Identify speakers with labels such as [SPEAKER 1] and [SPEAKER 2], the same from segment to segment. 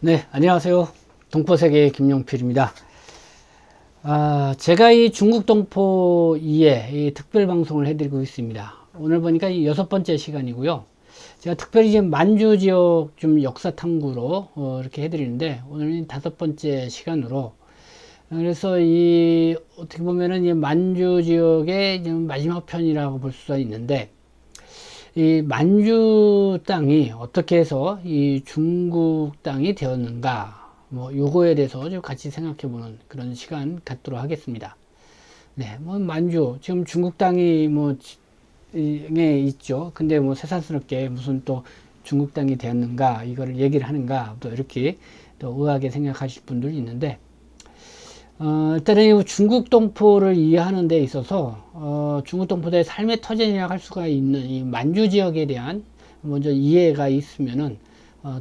[SPEAKER 1] 네, 안녕하세요. 동포세계 김용필입니다. 제가 이 중국 동포 2에 이 특별 방송을 해드리고 있습니다. 오늘 보니까 이 6번째 시간이고요. 제가 특별히 지금 만주 지역 좀 역사 탐구로 이렇게 해드리는데, 오늘은 5번째 시간으로, 그래서 이 어떻게 보면은 이 만주 지역의 마지막 편이라고 볼 수가 있는데, 이 만주 땅이 어떻게 해서 이 중국 땅이 되었는가, 뭐 요거에 대해서 좀 같이 생각해 보는 그런 시간 갖도록 하겠습니다. 네, 뭐 만주 지금 중국 땅이 뭐 에 있죠. 근데 뭐 새삼스럽게 무슨 또 중국 땅이 되었는가 이거를 얘기를 하는가 또 이렇게 또 의아하게 생각하실 분들이 있는데, 일단은 중국 동포를 이해하는 데 있어서 중국 동포들의 삶의 터전이라고 할 수가 있는 이 만주 지역에 대한 먼저 이해가 있으면은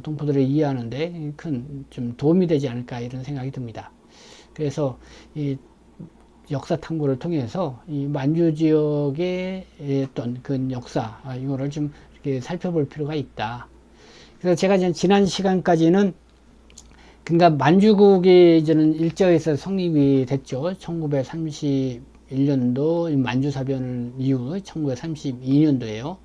[SPEAKER 1] 동포들을 이해하는데 큰 좀 도움이 되지 않을까 이런 생각이 듭니다. 그래서 이 역사 탐구를 통해서 이 만주 지역의 어떤 그 역사 이거를 좀 이렇게 살펴볼 필요가 있다. 그래서 제가 지난 시간까지는 그러니까 만주국이 이제는 일제에서 성립이 됐죠. 1931년도 만주사변 이후 1932년도에요.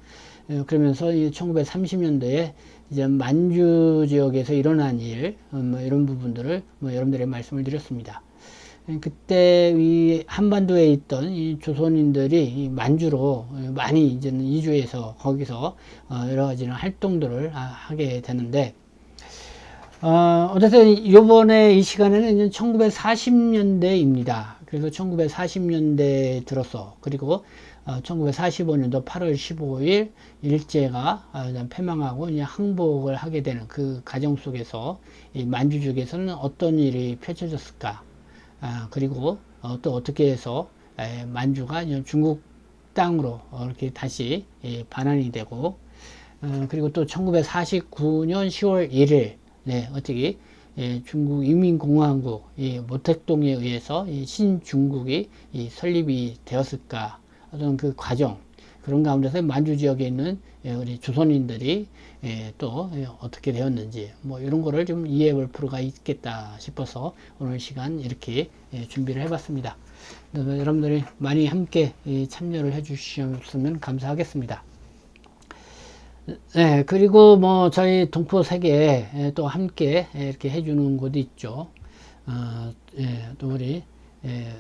[SPEAKER 1] 그러면서 1930년도에 이제 만주 지역에서 일어난 일, 뭐 이런 부분들을 뭐 여러분들의 말씀을 드렸습니다. 그때 이 한반도에 있던 이 조선인들이 이 만주로 많이 이제는 이주해서 거기서 여러 가지 활동들을 하게 되는데, 어쨌든 요번에 이 시간에는 1940년대입니다. 그래서 1940년대 들어서 그리고 1945년도 8월 15일 일제가 패망하고 이제 항복을 하게 되는 그 과정 속에서 이 만주족에서는 어떤 일이 펼쳐졌을까? 그리고 또 어떻게 해서 만주가 중국 땅으로 이렇게 다시 반환이 되고, 그리고 또 1949년 10월 1일 네, 어떻게 중국 인민공화국 모택동에 의해서 신중국이 설립이 되었을까 어떤 그 과정, 그런 가운데서 만주 지역에 있는 우리 조선인들이 또 어떻게 되었는지 뭐 이런 거를 좀 이해해 볼 필요가 있겠다 싶어서 오늘 시간 이렇게 준비를 해봤습니다. 여러분들이 많이 함께 참여를 해 주셨으면 감사하겠습니다. 네, 그리고 뭐 저희 동포 세계에 또 함께 이렇게 해주는 곳이 있죠. 또 우리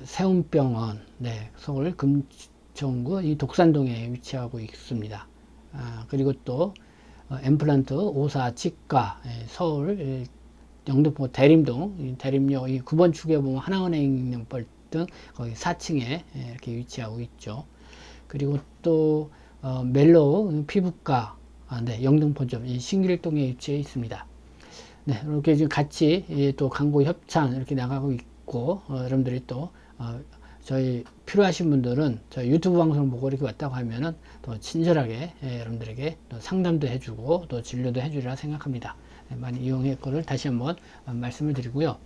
[SPEAKER 1] 세운병원, 네, 서울 금천구 이 독산동에 위치하고 있습니다. 그리고 또 엠플란트 오사 치과 서울 영등포 대림동 대림역 이 9번 축에 보면 하나은행 등 거기 4층에 이렇게 위치하고 있죠. 그리고 또 멜로우 피부과 네, 영등포점 이 신길동에 위치해 있습니다. 네, 이렇게 지금 같이 또 광고 협찬 이렇게 나가고 있고, 여러분들이 또 저희 필요하신 분들은 저희 유튜브 방송 보고 이렇게 왔다고 하면은 또 친절하게 여러분들에게 또 상담도 해주고 또 진료도 해주리라 생각합니다. 네, 많이 이용할 거를 다시 한번 말씀을 드리고요.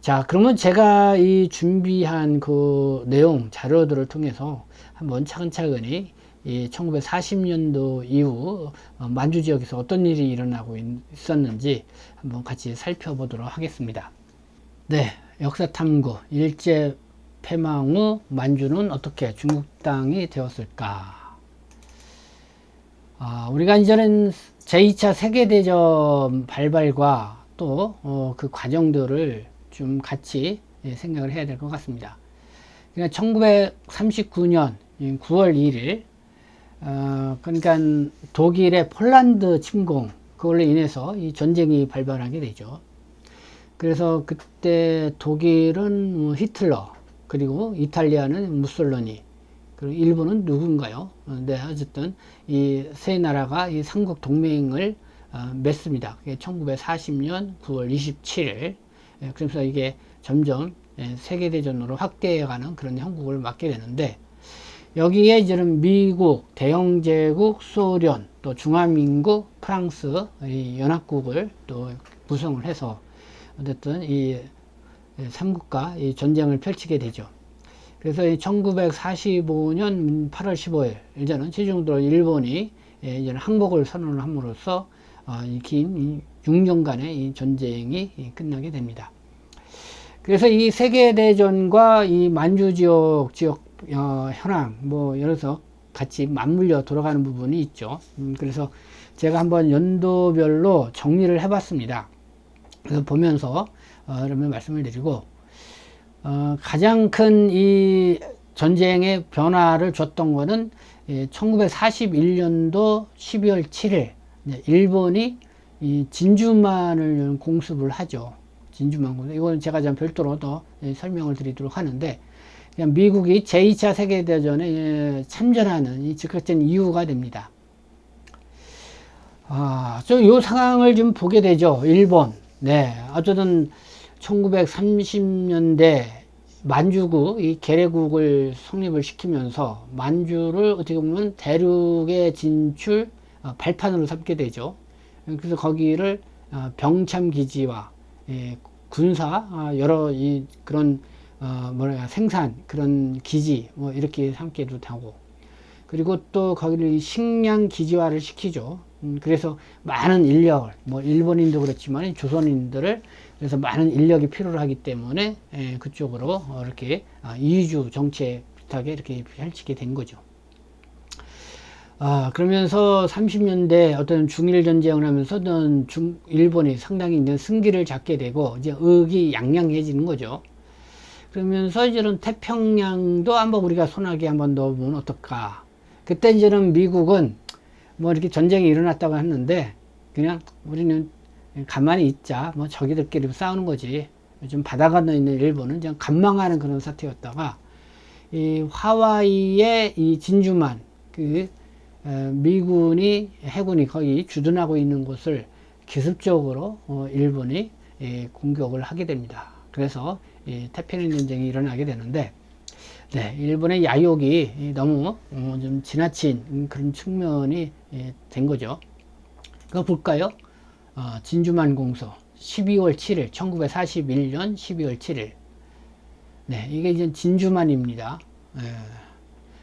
[SPEAKER 1] 자, 그러면 제가 이 준비한 그 내용 자료들을 통해서 한번 차근차근히 이 1940년도 이후 만주 지역에서 어떤 일이 일어나고 있었는지 한번 같이 살펴보도록 하겠습니다. 네, 역사 탐구 일제 패망 후 만주는 어떻게 중국 땅이 되었을까? 우리가 이제는 제2차 세계대전 발발과 또 그 과정들을 좀 같이 생각을 해야 될 것 같습니다. 그러니까 1939년 9월 1일 그러니까 독일의 폴란드 침공 그걸로 인해서 이 전쟁이 발발하게 되죠. 그래서 그때 독일은 히틀러, 그리고 이탈리아는 무솔로니, 그리고 일본은 누군가요? 네, 어쨌든 이 세 나라가 이 삼국 동맹을 맺습니다. 그게 1940년 9월 27일. 그래서 이게 점점 세계대전으로 확대해가는 그런 형국을 맞게 되는데, 여기에 이제는 미국, 대영제국, 소련, 또 중화민국, 프랑스, 이 연합국을 또 구성을 해서 어쨌든 이 삼국과 이 전쟁을 펼치게 되죠. 그래서 1945년 8월 15일, 이제는 최종적으로 일본이 이제는 항복을 선언을 함으로써 긴 6년간의 이 전쟁이 끝나게 됩니다. 그래서 이 세계대전과 이 만주 지역 현황, 뭐, 여기서 같이 맞물려 돌아가는 부분이 있죠. 그래서 제가 한번 연도별로 정리를 해봤습니다. 그래서 보면서, 여러분 말씀을 드리고, 가장 큰 이 전쟁의 변화를 줬던 거는 1941년도 12월 7일, 일본이 이 진주만을 공습을 하죠. 진주만 공습. 이건 제가 좀 별도로 더 설명을 드리도록 하는데, 그냥 미국이 제2차 세계대전에 참전하는 이 즉각적인 이유가 됩니다. 요 상황을 좀 보게 되죠. 일본. 네. 어쨌든 1930년대 만주국, 이 계례국을 성립을 시키면서 만주를 어떻게 보면 대륙의 진출 발판으로 삼게 되죠. 그래서 거기를 병참기지와 군사 여러 그런 생산 그런 기지 뭐 이렇게 삼기도 하고, 그리고 또 거기를 식량 기지화를 시키죠. 그래서 많은 인력을, 뭐 일본인도 그렇지만 조선인들을, 그래서 많은 인력이 필요로 하기 때문에 그쪽으로 이렇게 이주 정책 비슷하게 이렇게 펼치게 된 거죠. 그러면서 30년대 어떤 중일 전쟁을 하면서 일본이 상당히 이제 승기를 잡게 되고 이제 의기양양해지는 거죠. 그러면서 이제는 태평양도 한번 우리가 손아귀 한번 넣어보면 어떨까. 그때 이제는 미국은 뭐 이렇게 전쟁이 일어났다고 했는데 그냥 우리는 가만히 있자, 뭐 저기들끼리 싸우는 거지. 요즘 바다 건너 있는 일본은 그냥 간망하는 그런 사태였다가 이 하와이의 이 진주만 미군이 해군이 거기 주둔하고 있는 곳을 기습적으로 일본이 공격을 하게 됩니다. 그래서 태평양 전쟁이 일어나게 되는데, 네, 일본의 야욕이 너무 좀 지나친 그런 측면이 된 거죠. 그거 볼까요? 진주만 공소 12월 7일 1941년 12월 7일. 네, 이게 이제 진주만입니다.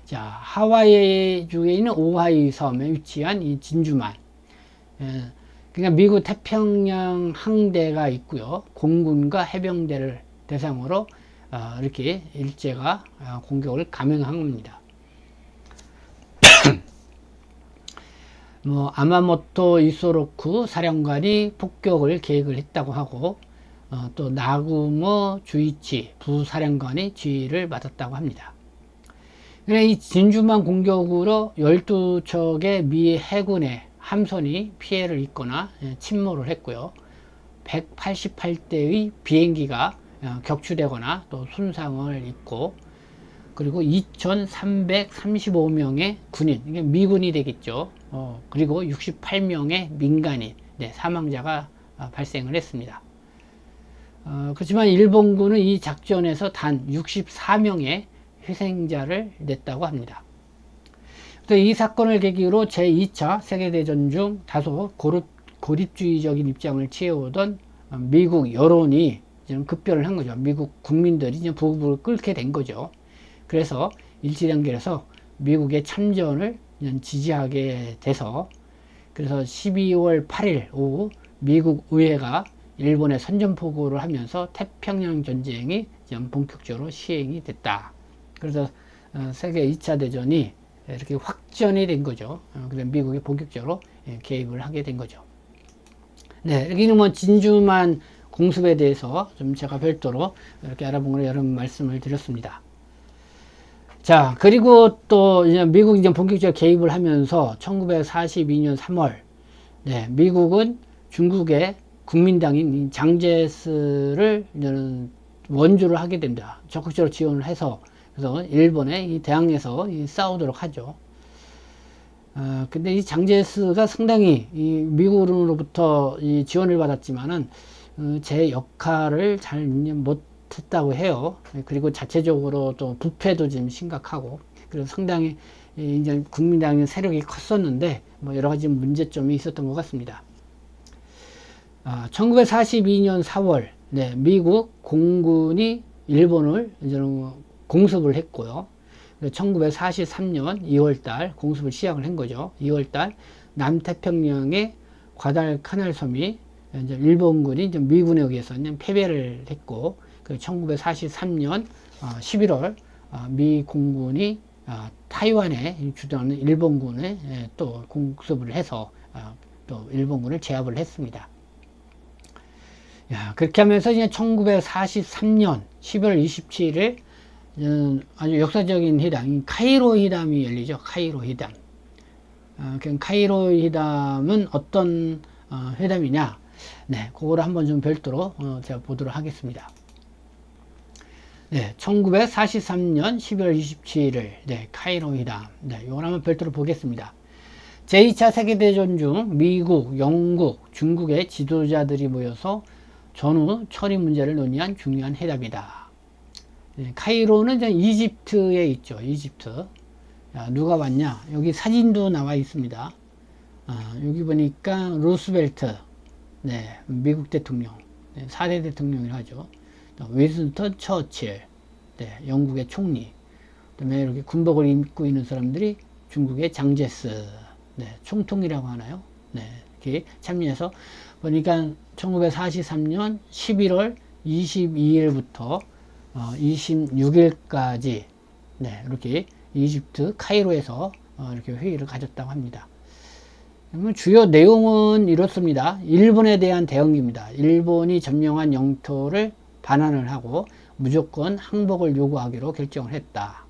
[SPEAKER 1] 자, 하와이주에 있는 오하이 섬에 위치한 이 진주만. 그러니까 미국 태평양 항대가 있고요. 공군과 해병대를 대상으로 이렇게 일제가 공격을 감행한 겁니다. 뭐 아마모토 이소로쿠 사령관이 폭격을 계획을 했다고 하고, 또 나구모 주이치 부사령관이 지휘를 맡았다고 합니다. 이 진주만 공격으로 12척의 미 해군의 함선이 피해를 입거나 침몰을 했고요. 188대의 비행기가 격추되거나 또 손상을 입고, 그리고 2335명의 군인, 이게 미군이 되겠죠. 그리고 68명의 민간인, 사망자가 발생을 했습니다. 그렇지만 일본군은 이 작전에서 단 64명의 희생자를 냈다고 합니다. 그래서 이 사건을 계기로 제2차 세계대전 중 다소 고립주의적인 입장을 취해오던 미국 여론이 좀 급변을 한 거죠. 미국 국민들이 이제 부글부글 끓게 된 거죠. 그래서 일제단결에서 미국의 참전을 지지하게 돼서, 그래서 12월 8일 오후 미국 의회가 일본에 선전포고를 하면서 태평양 전쟁이 본격적으로 시행이 됐다. 그래서 세계 2차 대전이 이렇게 확전이 된 거죠. 그래서 미국이 본격적으로 개입을 하게 된 거죠. 네, 여기는 뭐 진주만 공습에 대해서 좀 제가 별도로 이렇게 알아본 걸 여러분 말씀을 드렸습니다. 자, 그리고 또 이제 미국이 이제 본격적으로 개입을 하면서 1942년 3월, 미국은 중국의 국민당인 장제스를 원조를 하게 됩니다. 적극적으로 지원을 해서, 그래서 일본에 이 대항에서 싸우도록 하죠. 근데 이 장제스가 상당히 이 미국으로부터 이 지원을 받았지만은 제 역할을 잘 못했다고 해요. 그리고 자체적으로 또 부패도 좀 심각하고, 그래서 상당히 이제 국민당의 세력이 컸었는데 뭐 여러 가지 문제점이 있었던 것 같습니다. 1942년 4월, 미국 공군이 일본을 이제 공습을 했고요. 1943년 2월달 공습을 시작을 한 거죠. 2월달 남태평양의 과달카날 섬이 이제 일본군이 이제 미군에 의해서 패배를 했고, 그 1943년 11월 미 공군이 타이완에 주둔하는 일본군에 또 공습을 해서 또 일본군을 제압을 했습니다. 그렇게 하면서 이제 1943년 12월 27일 아주 역사적인 회담, 카이로 회담이 열리죠. 카이로 회담. 카이로 회담은 어떤 회담이냐? 네, 그거를 한번 좀 별도로 제가 보도록 하겠습니다. 네, 1943년 12월 27일 네, 카이로 회담. 네, 이걸 한번 별도로 보겠습니다. 제2차 세계대전 중 미국, 영국, 중국의 지도자들이 모여서 전후 처리 문제를 논의한 중요한 회담이다. 네, 카이로는 이제 이집트에 있죠. 이집트. 누가 왔냐? 여기 사진도 나와 있습니다. 여기 보니까 루스벨트, 네, 미국 대통령, 네, 4대 대통령이라 하죠. 윈스턴 처칠, 네, 영국의 총리. 그다음에 이렇게 군복을 입고 있는 사람들이 중국의 장제스, 네, 총통이라고 하나요? 네, 이렇게 참여해서 보니까 1943년 11월 22일부터 26일까지 네, 이렇게 이집트 카이로에서 이렇게 회의를 가졌다고 합니다. 주요 내용은 이렇습니다. 일본에 대한 대응입니다. 일본이 점령한 영토를 반환을 하고 무조건 항복을 요구하기로 결정을 했다.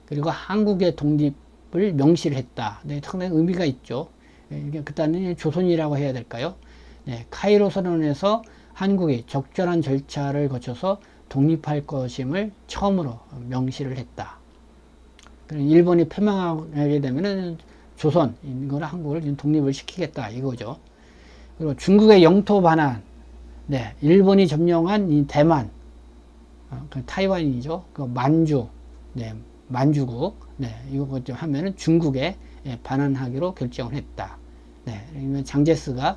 [SPEAKER 1] 그리고 한국의 독립을 명시를 했다. 네, 상당히 의미가 있죠. 그때는 조선이라고 해야 될까요? 네, 카이로 선언에서 한국이 적절한 절차를 거쳐서 독립할 것임을 처음으로 명시를 했다. 일본이 패망하게 되면은 조선, 이거는 한국을 독립을 시키겠다 이거죠. 그리고 중국의 영토 반환, 네, 일본이 점령한 이 대만, 그 타이완이죠. 그 만주, 네, 만주국, 네, 이거 좀 하면은 중국에 반환하기로 결정을 했다. 네, 장제스가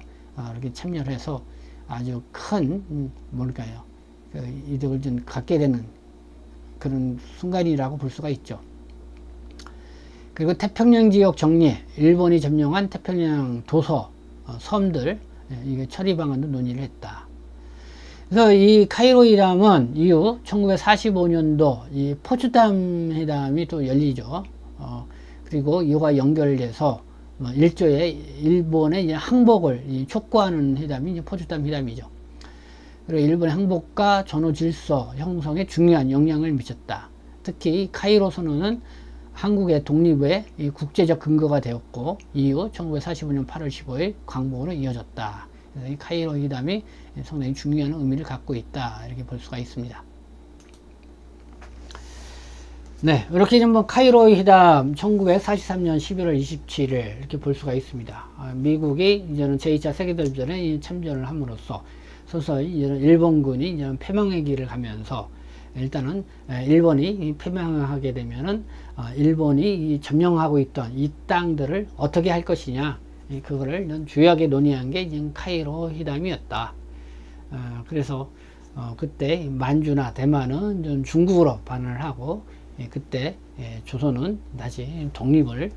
[SPEAKER 1] 이렇게 참여를 해서 아주 큰 뭘까요? 그 이득을 좀 갖게 되는 그런 순간이라고 볼 수가 있죠. 그리고 태평양 지역 정리, 일본이 점령한 태평양 도서, 섬들, 이게 처리 방안도 논의를 했다. 그래서 이 카이로 회담은 이후 1945년도 이 포츠담 회담이 또 열리죠. 그리고 이와 연결돼서 일조의 일본의 이제 항복을 촉구하는 회담이 이제 포츠담 회담이죠. 그리고 일본의 항복과 전후 질서 형성에 중요한 영향을 미쳤다. 특히 카이로 선언은 한국의 독립의 국제적 근거가 되었고 이후 1945년 8월 15일 광복으로 이어졌다. 그래서 이 카이로 회담이 상당히 중요한 의미를 갖고 있다. 이렇게 볼 수가 있습니다. 네, 이렇게 카이로 회담 1943년 11월 27일 이렇게 볼 수가 있습니다. 미국이 이제는 제2차 세계대전에 참전을 함으로써 서서히 이제는 일본군이 이제는 패망의 길을 가면서 일단은 일본이 패망하게 되면은 일본이 점령하고 있던 이 땅들을 어떻게 할 것이냐, 그거를 주요하게 논의한 게 이제 카이로 회담이었다. 그래서 그때 만주나 대만은 중국으로 반환을 하고 그때 조선은 다시 독립을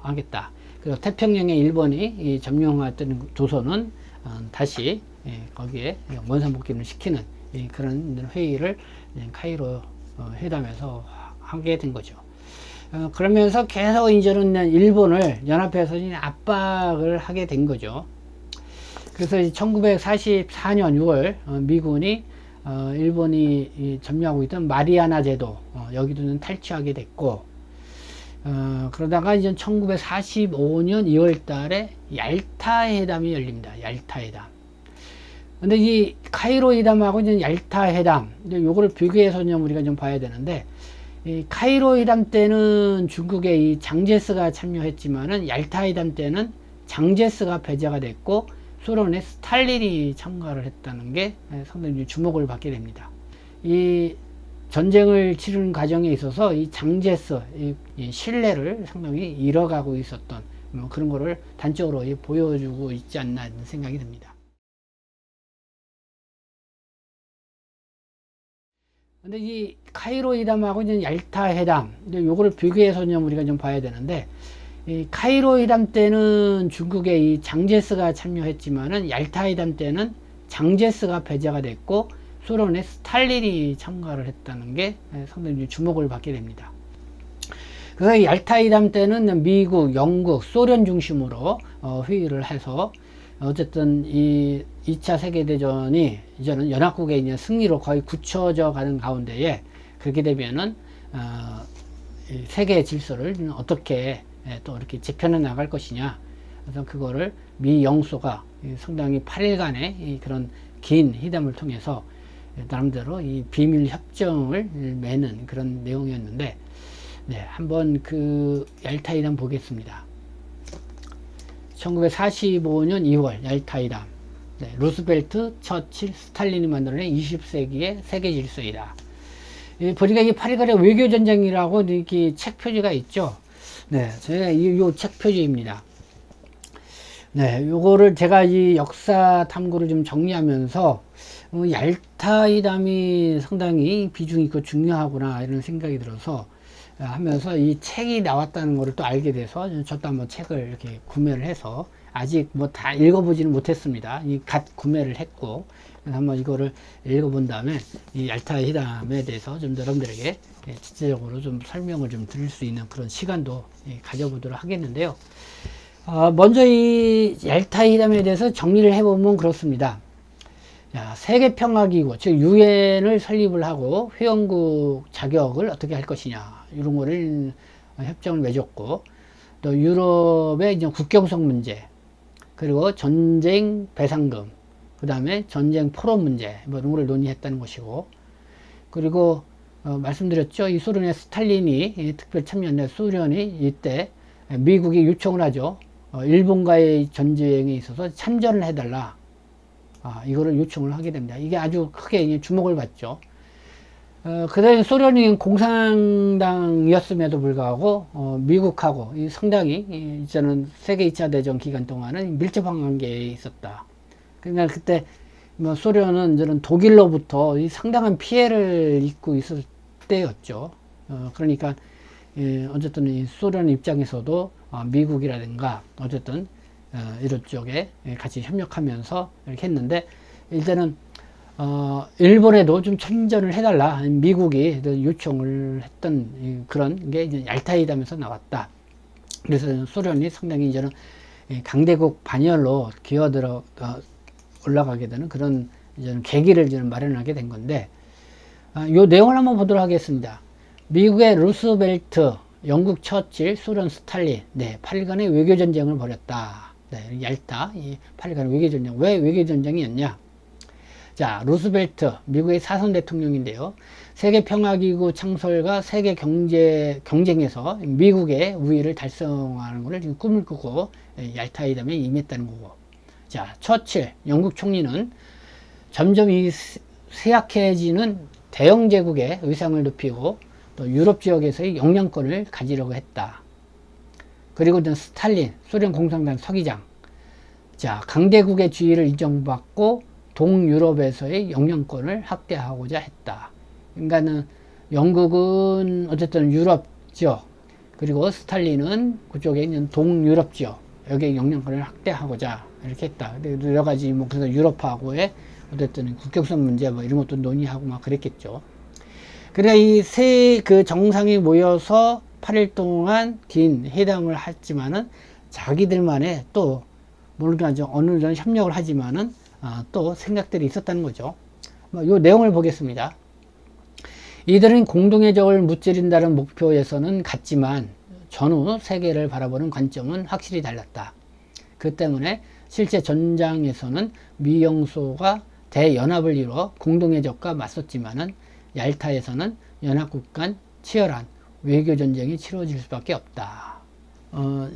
[SPEAKER 1] 하겠다. 그리고 태평양에 일본이 점령했던 조선은 다시 거기에 원산복귀를 시키는 그런 회의를 카이로 회담에서 하게 된 거죠. 그러면서 계속 이제는 일본을 연합해서 압박을 하게 된 거죠. 그래서 1944년 6월 미군이 일본이 점령하고 있던 마리아나 제도 여기도 탈취하게 됐고, 그러다가 이제 1945년 2월 달에 얄타 회담이 열립니다. 얄타 회담. 근데 이 카이로 회담하고 이제 얄타 회담, 요거를 비교해서 우리가 좀 봐야 되는데, 이 카이로 회담 때는 중국의 이 장제스가 참여했지만은 얄타 회담 때는 장제스가 배제가 됐고 소련의 스탈린이 참가를 했다는 게 상당히 주목을 받게 됩니다. 이 전쟁을 치르는 과정에 있어서 이 장제스, 이 신뢰를 상당히 잃어가고 있었던 그런 거를 단적으로 보여주고 있지 않나 생각이 듭니다. 근데 이 카이로 회담하고 이제 얄타 회담, 요거를 비교해서 우리가 좀 봐야 되는데, 이 카이로 회담 때는 중국의 이 장제스가 참여했지만은 얄타 회담 때는 장제스가 배제가 됐고 소련의 스탈린이 참가를 했다는 게 상당히 주목을 받게 됩니다. 그래서 얄타 회담 때는 미국, 영국, 소련 중심으로 회의를 해서 어쨌든 이 2차 세계대전이 이제는 연합국의 이제 승리로 거의 굳혀져 가는 가운데에 그렇게 되면은 세계 질서를 어떻게 또 이렇게 재편해 나갈 것이냐. 그래서 그거를 미 영소가 상당히 8일간의 그런 긴 회담을 통해서 나름대로 이 비밀 협정을 맺는 그런 내용이었는데, 네, 한번 그 얄타 회담 보겠습니다. 1945년 2월 얄타 회담. 네, 루스벨트, 처칠, 스탈린이 만들어낸 20세기의 세계 질서이다. 보니까 이 8일간의 외교전쟁이라고 이렇게 책 표지가 있죠. 네, 제가 이 책 표지입니다. 네, 요거를 제가 이 역사 탐구를 좀 정리하면서 얄타 회담이 상당히 비중이 있고 중요하구나 이런 생각이 들어서 하면서 이 책이 나왔다는 것을 또 알게 돼서 저도 한번 책을 이렇게 구매를 해서 아직 뭐 다 읽어보지는 못했습니다. 갓 구매를 했고 그래서 한번 이거를 읽어본 다음에 이 얄타 회담에 대해서 좀 여러분들에게実적으로 좀 설명을 좀 드릴 수 있는 그런 시간도 가져보도록 하겠는데요. 먼저 이 얄타 회담에 대해서 정리를 해보면 그렇습니다. 세계평화기구, 즉 유엔을 설립을 하고 회원국 자격을 어떻게 할 것이냐 이런 거를 협정을 맺었고, 또 유럽의 이제 국경선 문제, 그리고 전쟁 배상금, 그 다음에 전쟁 포로 문제 뭐 이런 거를 논의했다는 것이고, 그리고 말씀드렸죠. 이 소련의 스탈린이 특별 참여했는데 소련이 이때 미국이 요청을 하죠. 일본과의 전쟁에 있어서 참전을 해달라. 이거를 요청을 하게 됩니다. 이게 아주 크게 주목을 받죠. 그 다음에 소련이 공산당이었음에도 불구하고 미국하고 상당히 저는 세계 2차 대전 기간 동안은 밀접한 관계에 있었다. 그러니까 그때 뭐 소련은 저는 독일로부터 상당한 피해를 입고 있을 때였죠. 그러니까 어쨌든 이 소련 입장에서도 미국이라든가 어쨌든 이런 쪽에 같이 협력하면서 이렇게 했는데, 일단은 일본에도 좀 참전을 해달라 미국이 요청을 했던 그런 게 이제 얄타 회담에서 나왔다. 그래서 소련이 상당히 이제는 강대국 반열로 기어들어 올라가게 되는 그런 이제는 계기를 이제는 마련하게 된 건데, 요 내용을 한번 보도록 하겠습니다. 미국의 루스벨트, 영국 처칠, 소련 스탈린, 네, 8일간의 외교전쟁을 벌였다. 네, 얄타, 이 8일간 외교전쟁. 왜 외교전쟁이었냐? 자, 루스벨트, 미국의 사선 대통령인데요. 세계평화기구 창설과 세계 경쟁에서 미국의 우위를 달성하는 것을 지금 꿈을 꾸고 얄타 회담에 임했다는 거고. 자, 처칠, 영국 총리는 점점 이 쇠약해지는 대영 제국의 의상을 높이고 또 유럽 지역에서의 영향권을 가지려고 했다. 그리고 스탈린, 소련 공산당 서기장. 자, 강대국의 지위를 인정받고 동유럽에서의 영향권을 확대하고자 했다. 그러니까는 영국은 어쨌든 유럽 지역, 그리고 스탈린은 그쪽에 있는 동유럽 지역, 여기에 영향권을 확대하고자 이렇게 했다. 여러 가지 뭐 그래서 유럽하고의 어쨌든 국경선 문제 뭐 이런 것도 논의하고 막 그랬겠죠. 그러니까 이 세 그 정상이 모여서 8일 동안 긴 회담을 했지만은 자기들만의 또 물론 어느 정도 협력을 하지만은 또 생각들이 있었다는 거죠. 이 내용을 보겠습니다. 이들은 공동의 적을 무찌른다는 목표에서는 같지만 전후 세계를 바라보는 관점은 확실히 달랐다. 그 때문에 실제 전장에서는 미영소가 대연합을 이루어 공동의 적과 맞섰지만은 얄타에서는 연합국 간 치열한 외교전쟁이 치러질 수밖에 없다.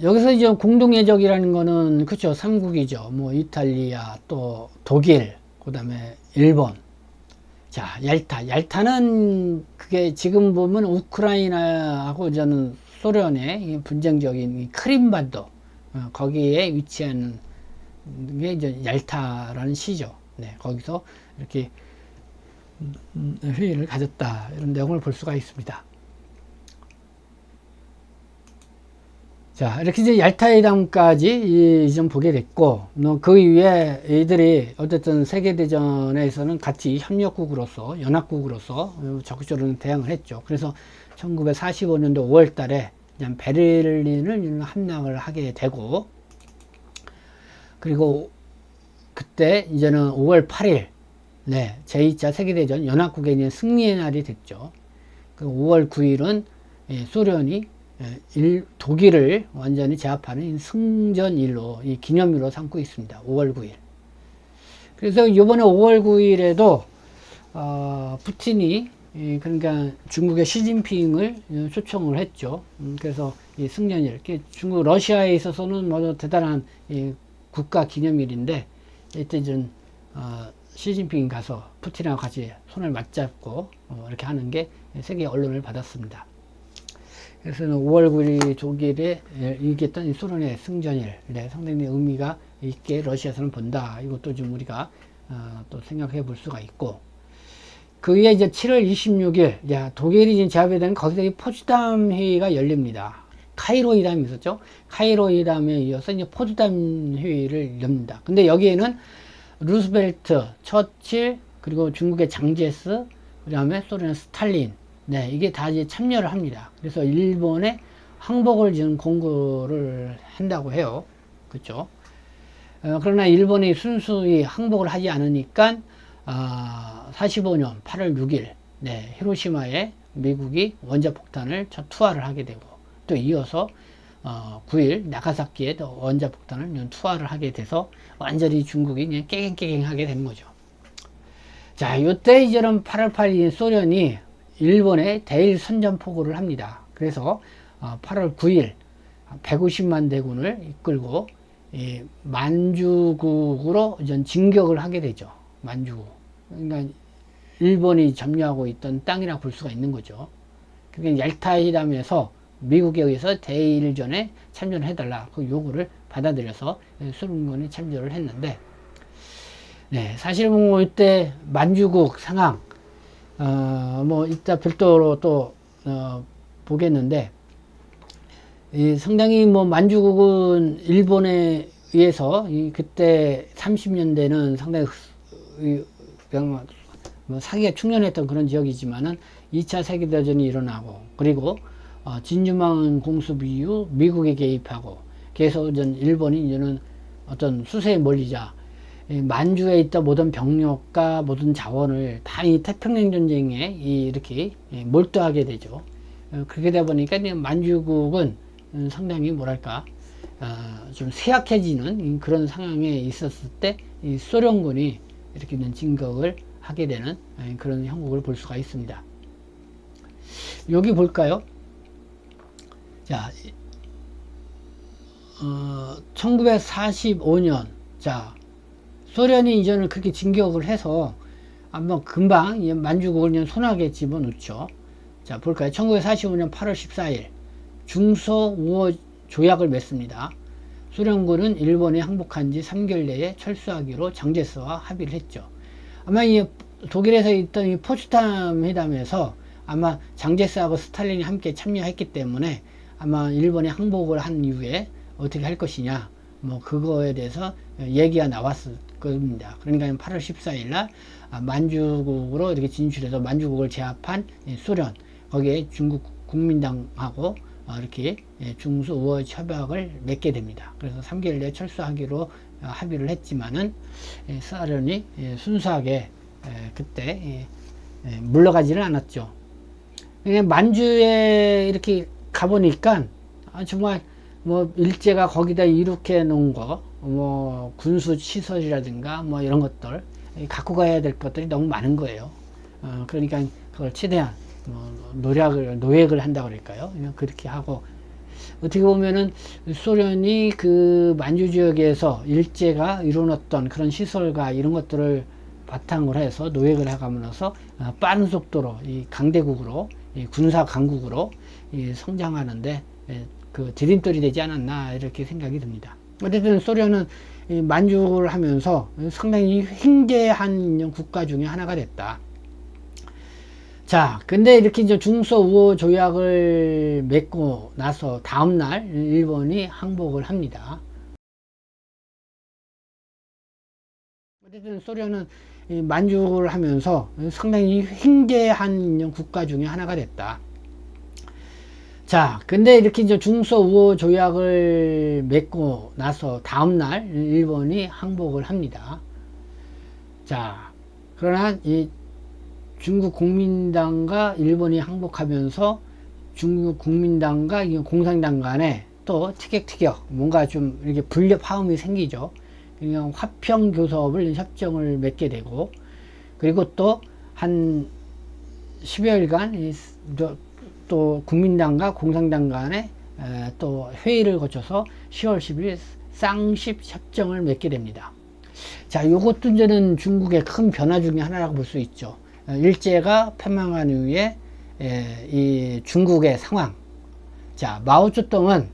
[SPEAKER 1] 여기서 이제 공동예적이라는 거는, 그쵸, 3국이죠. 뭐, 이탈리아, 또, 독일, 그 다음에 일본. 자, 얄타. 얄타는 그게 지금 보면 우크라이나하고 저는 소련의 분쟁적인 크림반도, 거기에 위치한 게 이제 얄타라는 시죠. 네, 거기서 이렇게 회의를 가졌다. 이런 내용을 볼 수가 있습니다. 자, 이렇게 이제 얄타회담까지 좀 보게 됐고, 그 이후에 이들이 어쨌든 세계대전에서는 같이 협력국으로서, 연합국으로서 적극적으로 대항을 했죠. 그래서 1945년도 5월 달에 베를린을 함락을 하게 되고, 그리고 그때 이제는 5월 8일, 네, 제2차 세계대전 연합국의 이제 승리의 날이 됐죠. 그 5월 9일은 소련이 독일을 완전히 제압하는 승전일로, 이 기념일로 삼고 있습니다. 5월 9일. 그래서 이번에 5월 9일에도 푸틴이 그러니까 중국의 시진핑을 초청을 했죠. 그래서 이 승전일, 중국 러시아에 있어서는 뭐 대단한 국가 기념일인데, 이때 좀 시진핑이 가서 푸틴하고 같이 손을 맞잡고 이렇게 하는 게 세계 언론을 받았습니다. 그래서 5월 9일이 독일에 이겼던 이 소련의 승전일, 네, 상당히 의미가 있게 러시아에서는 본다. 이것도 좀 우리가 또 생각해 볼 수가 있고, 그 위에 이제 7월 26일, 독일이 지금 제압이 되는 거기서 이 포츠담 회의가 열립니다. 카이로 회담이 있었죠. 카이로 회담에 이어서 이제 포츠담 회의를 엽니다. 근데 여기에는 루스벨트, 처칠, 그리고 중국의 장제스, 그 다음에 소련의 스탈린, 네, 이게 다 이제 참여를 합니다. 그래서 일본에 항복을 지금 공고를 한다고 해요. 그렇죠? 그러나 일본이 순수히 항복을 하지 않으니까 45년 8월 6일, 네, 히로시마에 미국이 원자폭탄을 첫 투하를 하게 되고, 또 이어서 9일 나가사키에 또 원자폭탄을 투하를 하게 돼서 완전히 중국이 그냥 깨갱깨갱하게 된 거죠. 자, 요때 이제는 8월 8일 소련이 일본에 대일 선전포고를 합니다. 그래서 8월 9일 150만 대군을 이끌고 만주국으로 진격을 하게 되죠. 만주국. 그러니까 일본이 점유하고 있던 땅이라고 볼 수가 있는 거죠. 그러니까 얄타회담에서 미국에 의해서 대일전에 참전을 해달라 그 요구를 받아들여서 소련군이 참전을 했는데, 네, 사실 뭐 이때 만주국 상황 뭐 이따 별도로 또 보겠는데, 상당히 뭐 만주국은 일본에 의해서 그때 30년대는 상당히 뭐 사기가 충년했던 그런 지역이지만은 2차 세계대전이 일어나고, 그리고 진주만 공습 이후 미국이 개입하고, 그래서 일본이 이제는 어떤 수세에 몰리자 만주에 있던 모든 병력과 모든 자원을 다 이 태평양 전쟁에 이렇게 몰두하게 되죠. 그렇게 되다 보니까 만주국은 상당히 뭐랄까 좀 쇠약해지는 그런 상황에 있었을 때 이 소련군이 이렇게 진격을 하게 되는 그런 형국을 볼 수가 있습니다. 여기 볼까요? 자, 1945년, 자, 소련이 이전을 그렇게 진격을 해서 아마 금방 만주국을 손아귀에 집어넣죠. 자, 볼까요? 1945년 8월 14일 중소 우호 조약을 맺습니다. 소련군은 일본에 항복한 지 3개월 내에 철수하기로 장제스와 합의를 했죠. 아마 이 독일에서 있던 이 포츠담 회담에서 아마 장제스하고 스탈린이 함께 참여했기 때문에 아마 일본에 항복을 한 이후에 어떻게 할 것이냐, 뭐 그거에 대해서 얘기가 나왔을 겁니다. 그러니까 8월 14일 날 만주국으로 이렇게 진출해서 만주국을 제압한 소련, 거기에 중국 국민당하고 이렇게 중소 우호 협약을 맺게 됩니다. 그래서 3개월 내에 철수하기로 합의를 했지만은 소련이 순수하게 그때 물러가지는 않았죠. 만주에 이렇게 가보니까 정말 뭐 일제가 거기다 이룩해 놓은 거, 뭐 군수 시설이라든가 뭐 이런 것들 갖고 가야 될 것들이 너무 많은 거예요. 그러니까 그걸 최대한 노획을 한다고 그럴까요? 그렇게 하고, 어떻게 보면은 소련이 그 만주 지역에서 일제가 이뤄놨던 그런 시설과 이런 것들을 바탕으로 해서 노획을 해가면서 빠른 속도로 이 강대국으로, 이 군사 강국으로 성장하는데 그 디딤돌이 되지 않았나 이렇게 생각이 듭니다. 어쨌든 소련은 만주를 하면서 상당히 횡재한 국가 중에 하나가 됐다. 자, 근데 이렇게 이제 중소 우호 조약을 맺고 나서 다음날 일본이 항복을 합니다. 어쨌든 소련은 만주를 하면서 상당히 횡재한 국가 중에 하나가 됐다. 자, 근데 이렇게 이제 중소 우호 조약을 맺고 나서 다음날 일본이 항복을 합니다. 자, 그러나 이 중국 국민당과 일본이 항복하면서 중국 국민당과 공산당 간에 또 티격태격 뭔가 좀 이렇게 분裂파음이 생기죠. 그냥 화평 교섭을 협정을 맺게 되고, 그리고 또 한 10여일간 또 국민당과 공산당 간에 또 회의를 거쳐서 10월 10일 쌍십 협정을 맺게 됩니다. 자, 요것도 저는 중국의 큰 변화 중에 하나라고 볼 수 있죠. 일제가 패망한 이후에 이 중국의 상황. 자, 마오쩌둥은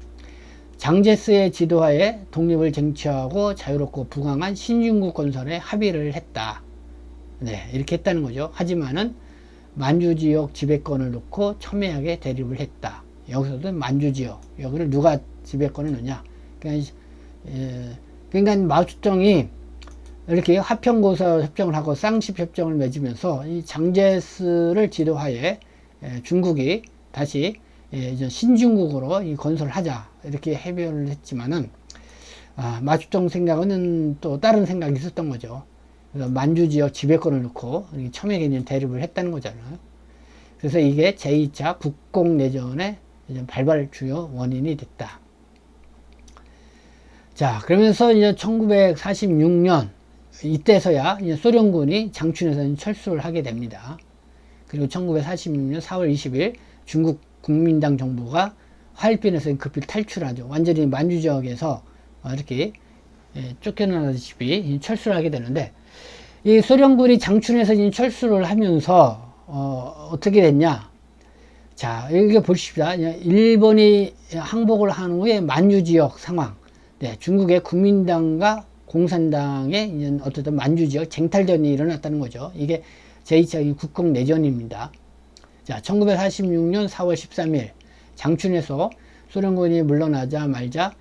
[SPEAKER 1] 장제스의 지도하에 독립을 쟁취하고 자유롭고 부강한 신중국 건설에 합의를 했다. 네, 이렇게 했다는 거죠. 하지만은 만주 지역 지배권을 놓고 첨예하게 대립을 했다. 여기서도 만주 지역, 여기를 누가 지배권을 놓냐. 그러니까 마오쩌둥이 이렇게 화평고서 협정을 하고 쌍십 협정을 맺으면서 이 장제스를 지도하에 중국이 다시 신중국으로 건설을 하자 이렇게 해결을 했지만은 마오쩌둥 생각은 또 다른 생각이 있었던 거죠. 그래서 만주 지역 지배권을 놓고 첨예하게 대립을 했다는 거잖아요. 그래서 이게 제2차 국공내전의 발발 주요 원인이 됐다. 자, 그러면서 이제 1946년 이때서야 이제 소련군이 장춘에서 철수를 하게 됩니다. 그리고 1946년 4월 20일 중국 국민당 정부가 하얼빈에서 급히 탈출하죠. 완전히 만주 지역에서 이렇게 쫓겨나다시피 철수를 하게 되는데, 이 소련군이 장춘에서 철수를 하면서 어떻게 됐냐? 자, 여기 보십시다. 일본이 항복을 한 후에 만주 지역 상황. 네, 중국의 국민당과 공산당의 어쨌든 만주 지역 쟁탈전이 일어났다는 거죠. 이게 제2차 국공내전입니다. 자, 1946년 4월 13일 장춘에서 소련군이 물러나자마자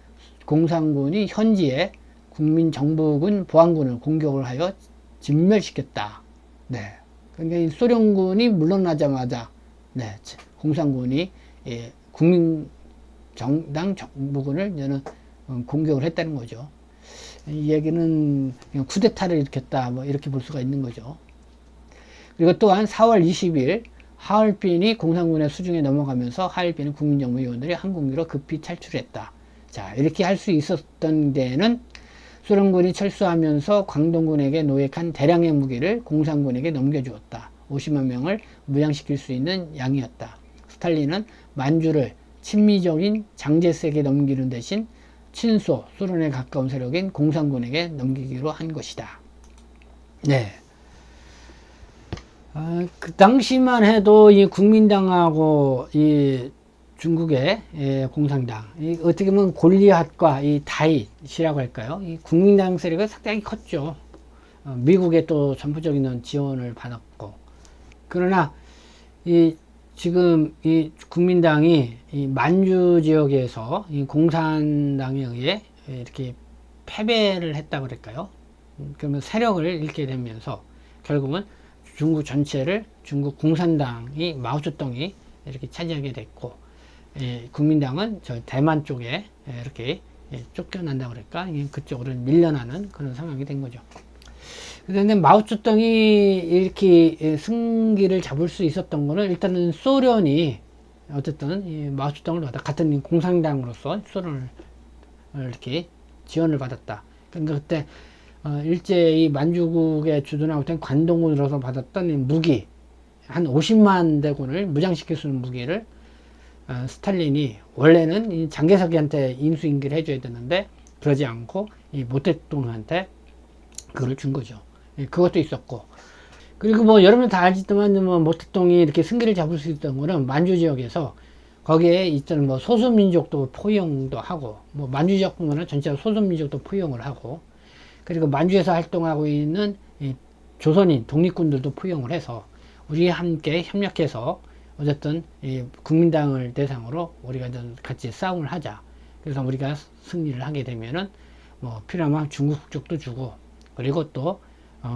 [SPEAKER 1] 공산군이 현지에 국민정부군 보안군을 공격을 하여 진멸시켰다. 네. 그러니까 소련군이 물러나자마자 공산군이 국민정당 정부군을 공격을 했다는 거죠. 이 얘기는 그냥 쿠데타를 일으켰다, 뭐 이렇게 볼 수가 있는 거죠. 그리고 또한 4월 20일 하얼빈이 공산군의 수중에 넘어가면서 하얼빈은 국민정부 요원들이 항공기로 급히 탈출했다. 자, 이렇게 할 수 있었던 데는 소련군이 철수하면서 광동군에게 노획한 대량의 무기를 공산군에게 넘겨주었다. 50만 명을 무장시킬 수 있는 양이었다. 스탈린은 만주를 친미적인 장제스에게 넘기는 대신 친소, 소련에 가까운 세력인 공산군에게 넘기기로 한 것이다. 네. 그 당시만 해도 이 국민당하고 이 중국의 공산당, 어떻게 보면 골리앗과 이 다윗이라고 할까요? 이 국민당 세력이 상당히 컸죠. 미국의 또 전폭적인 지원을 받았고. 그러나 지금 이 국민당이 이 만주 지역에서 이 공산당에 의해 이렇게 패배를 했다고 그럴까요? 그러면 세력을 잃게 되면서 결국은 중국 전체를 중국 공산당이 마오쩌둥이 이렇게 차지하게 됐고, 국민당은 저 대만 쪽에 이렇게 쫓겨난다고 그럴까? 그쪽으로 밀려나는 그런 상황이 된 거죠. 그런데 마오쩌둥이 이렇게 승기를 잡을 수 있었던 거는 일단은 소련이 어쨌든 이 마오쩌둥을 받아 같은 공산당으로서 소련을 이렇게 지원을 받았다. 그러니까 그때 일제 이 만주국의 주둔하고 있던 관동군으로서 받았던 무기 한 50만 대군을 무장시킬 수 있는 무기를 스탈린이 원래는 이 장개석이한테 인수인계를 해줘야 되는데 그러지 않고 이 모택동한테 그걸 준 거죠. 그것도 있었고, 그리고 뭐 여러분 다 알지만 뭐 모택동이 이렇게 승기를 잡을 수 있던 거는 만주 지역에서 거기에 있던 뭐 소수민족도 포용도 하고, 뭐 만주 지역뿐만 아니라 전체적으로 소수민족도 포용을 하고, 그리고 만주에서 활동하고 있는 이 조선인 독립군들도 포용을 해서 우리 함께 협력해서 어쨌든 이 국민당을 대상으로 우리가 같이 싸움을 하자. 그래서 우리가 승리를 하게 되면은 뭐 필요하면 중국 쪽도 주고, 그리고 또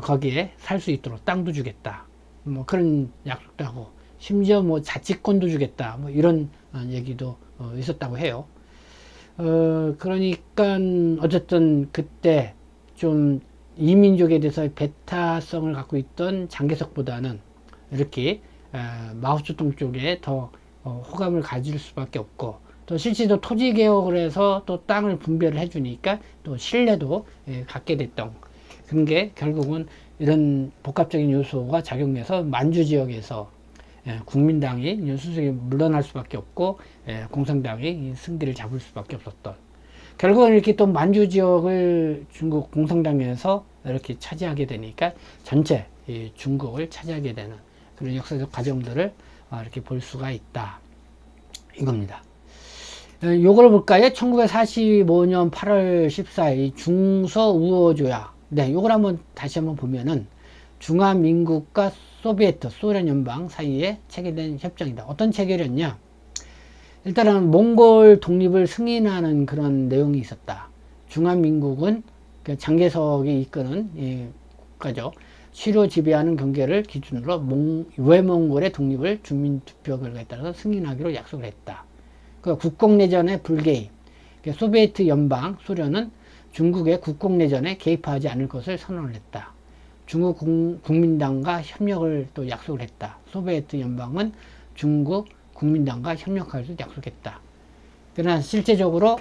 [SPEAKER 1] 거기에 살 수 있도록 땅도 주겠다. 뭐 그런 약속도 하고, 심지어 뭐 자치권도 주겠다. 뭐 이런 얘기도 있었다고 해요. 그러니까 어쨌든 그때 좀 이민족에 대해서 배타성을 갖고 있던 장개석보다는 이렇게 마오쩌둥 쪽에 더 호감을 가질 수밖에 없고, 또 실제로 토지 개혁을 해서 또 땅을 분배를 해주니까 또 신뢰도 갖게 됐던 그런 게 결국은 이런 복합적인 요소가 작용해서 만주 지역에서 국민당이 수석이 물러날 수밖에 없고 공산당이 승기를 잡을 수밖에 없었던, 결국은 이렇게 또 만주 지역을 중국 공산당에서 이렇게 차지하게 되니까 전체 중국을 차지하게 되는 그런 역사적 과정들을 이렇게 볼 수가 있다 이겁니다. 요걸 볼까요? 1945년 8월 14일 중서우호조약. 네, 요걸 한번 다시 한번 보면은 중화민국과 소비에트, 소련 연방 사이에 체결된 협정이다. 어떤 체결이었냐? 일단은 몽골 독립을 승인하는 그런 내용이 있었다. 중화민국은 장개석이 이끄는 국가죠. 시로 지배하는 경계를 기준으로 외몽골의 독립을 주민투표 결과에 따라서 승인하기로 약속을 했다. 그 국공내전의 불개입. 소비에트 연방, 소련은 중국의 국공내전에 개입하지 않을 것을 선언을 했다. 중국 국민당과 협력을 또 약속을 했다. 소비에트 연방은 중국 국민당과 협력할 수 약속했다. 그러나 실제적으로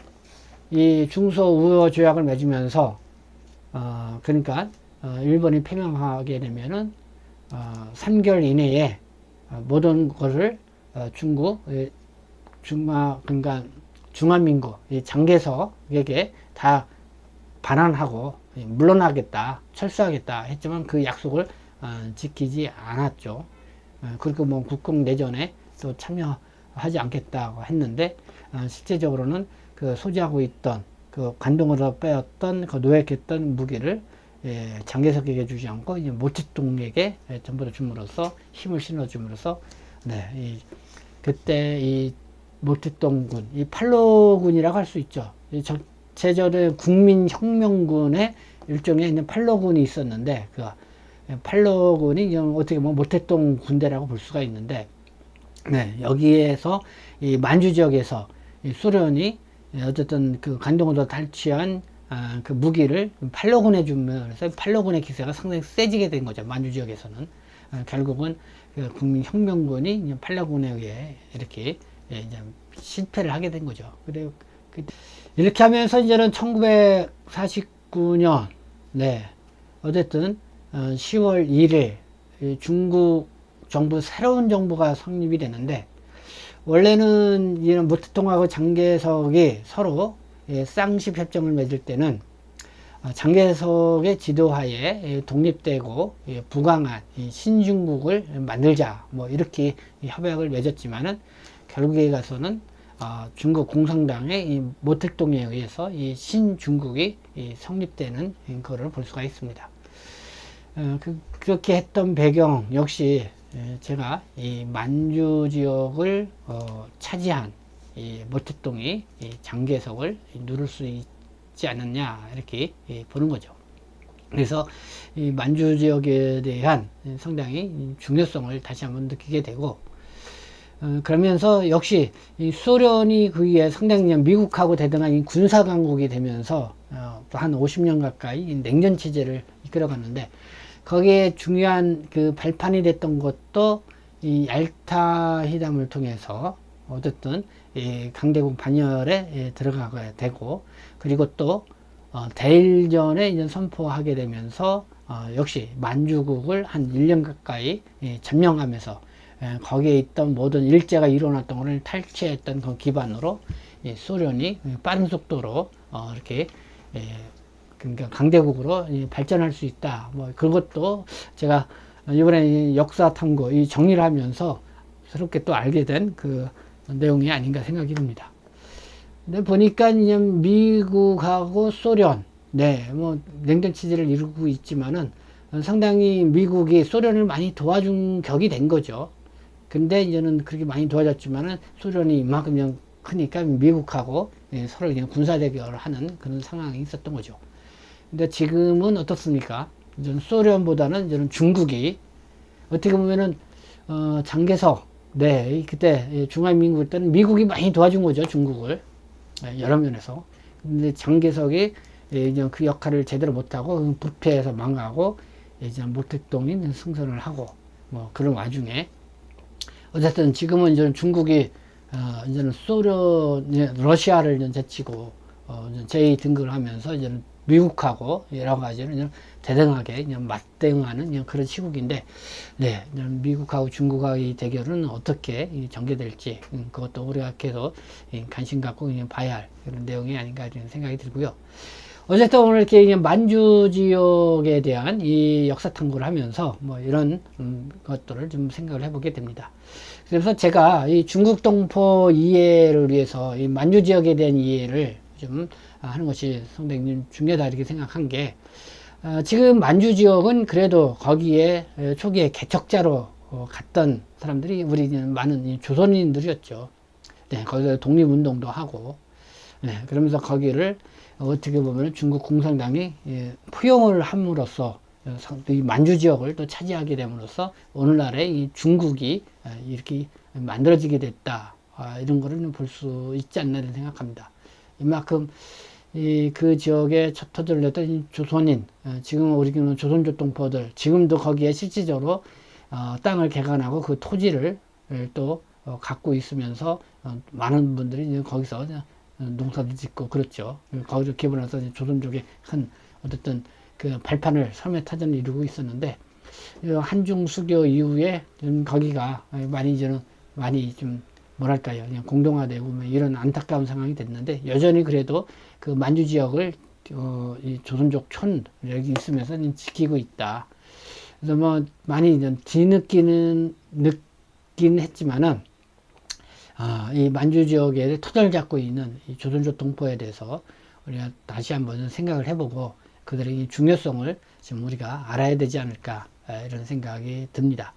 [SPEAKER 1] 이 중서우호 조약을 맺으면서 그러니까 일본이 패망하게 되면은 3개월 이내에 모든 것을 중국 그러니까 중화민국 장개석에게 다 반환하고 물러나겠다, 철수하겠다 했지만 그 약속을 지키지 않았죠. 그리고 뭐 국공내전에 또 참여하지 않겠다고 했는데 실제적으로는 그 소지하고 있던 그 관동으로 빼었던 그 노획했던 무기를 장개석에게 주지 않고 이제 모택동에게 전부 다 줌으로써 힘을 실어줌으로써 그때 이 모택동군, 이 팔로군이라고 할 수 있죠. 제절의 국민혁명군의 일종의 이제 팔로군이 있었는데, 그 팔로군이 어떻게 보면 모택동 군대라고 볼 수가 있는데, 여기에서 이 만주 지역에서 이 소련이 어쨌든 그 관동으로 탈취한 그 무기를 팔로군에 주면서 팔로군의 기세가 상당히 세지게 된 거죠. 만주 지역에서는 결국은 그 국민혁명군이 팔로군에 의해 이렇게 이제 실패를 하게 된 거죠. 그리고 이렇게 하면서 이제는 1949년 어쨌든 10월 1일 중국 정부 새로운 정부가 성립이 되는데, 원래는 이런 모택동하고 장개석이 서로 쌍식 협정을 맺을 때는 장개석의 지도하에 독립되고 부강한 신중국을 만들자 뭐 이렇게 협약을 맺었지만은 결국에 가서는 중국 공산당의 이 모택동에 의해서 이 신중국이 성립되는 것을 볼 수가 있습니다. 그렇게 했던 배경 역시 제가 이 만주 지역을 차지한 이 모택동이 이 장개석을 누를 수 있지 않느냐 이렇게 보는 거죠. 그래서 이 만주 지역에 대한 상당히 중요성을 다시 한번 느끼게 되고, 그러면서 역시 이 소련이 그 위에 상당히 미국하고 대등한 이 군사 강국이 되면서 한 50년 가까이 냉전 체제를 이끌어갔는데, 거기에 중요한 그 발판이 됐던 것도 이 얄타 회담을 통해서 어쨌든 이 강대국 반열에 들어가게 되고, 그리고 또 대일전에 이제 선포하게 되면서 역시 만주국을 한 1년 가까이 점령하면서 거기에 있던 모든 일제가 일어났던 것을 탈취했던 그 기반으로 소련이 빠른 속도로 이렇게 그러니까 강대국으로 발전할 수 있다. 뭐 그것도 제가 이번에 역사 탐구 이 정리를 하면서 새롭게 또 알게 된 그 내용이 아닌가 생각이 듭니다. 근데 보니까 이제 미국하고 소련, 뭐 냉전 체제를 이루고 있지만은 상당히 미국이 소련을 많이 도와준 격이 된 거죠. 근데 이제는 그렇게 많이 도와줬지만은 소련이 이만큼 그냥 크니까 미국하고 서로 그냥 군사 대결을 하는 그런 상황이 있었던 거죠. 근데 지금은 어떻습니까? 이제는 소련보다는 이제는 중국이 어떻게 보면은 장개석, 네, 그때 중화민국 때는 미국이 많이 도와준 거죠, 중국을. 여러 면에서. 근데 장개석이 이제 그 역할을 제대로 못하고 부패해서 망하고 이제 모택동이 승선을 하고 뭐 그런 와중에 어쨌든 지금은 이제 중국이 이제는 소련, 러시아를 이제 제치고 제2 등극을 하면서 이제는 미국하고 여러 가지로 이제 대등하게 그냥 맞대응하는 그냥 그런 시국인데, 네, 미국하고 중국하고의 대결은 어떻게 전개될지 그것도 우리가 계속 관심 갖고 그냥 봐야 할 그런 내용이 아닌가 이런 생각이 들고요. 어쨌든 오늘 이렇게 만주 지역에 대한 이 역사 탐구를 하면서 뭐 이런 것들을 좀 생각을 해보게 됩니다. 그래서 제가 이 중국 동포 이해를 위해서 이 만주 지역에 대한 이해를 좀 하는 것이 상당히 중요하다 이렇게 생각한 게, 지금 만주 지역은 그래도 거기에 초기에 개척자로 갔던 사람들이 우리 많은 조선인들이었죠. 네, 거기서 독립운동도 하고, 네, 그러면서 거기를 어떻게 보면 중국 공산당이 포용을 함으로써 이 만주 지역을 또 차지하게 됨으로써 오늘날의 이 중국이 이렇게 만들어지게 됐다. 이런 거를 볼 수 있지 않나 생각합니다. 이만큼 그 지역에 터전을 냈던 조선인, 지금 우리 조선족 동포들, 지금도 거기에 실질적으로 땅을 개간하고 그 토지를 또 갖고 있으면서 많은 분들이 거기서 농사도 짓고 그렇죠. 거기서 기본해서 조선족의 큰 어쨌든 그 발판을 삶의 타전을 이루고 있었는데, 한중 수교 이후에 거기가 많이 이제는 많이 좀 뭐랄까요, 그냥 공동화되고 뭐 이런 안타까운 상황이 됐는데, 여전히 그래도 그 만주 지역을 이 조선족 촌 여기 있으면서 지키고 있다. 그래서 뭐 많이 뒤늦긴 했지만은 이 만주 지역에 터전을 잡고 있는 이 조선족 동포에 대해서 우리가 다시 한번 생각을 해보고 그들의 이 중요성을 지금 우리가 알아야 되지 않을까 이런 생각이 듭니다.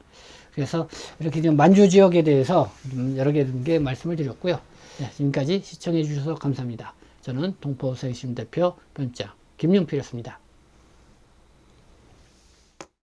[SPEAKER 1] 그래서 이렇게 좀 만주 지역에 대해서 좀 여러 개 말씀을 드렸고요. 네, 지금까지 시청해 주셔서 감사합니다. 저는 동포서희심 대표 변장 김용필이었습니다.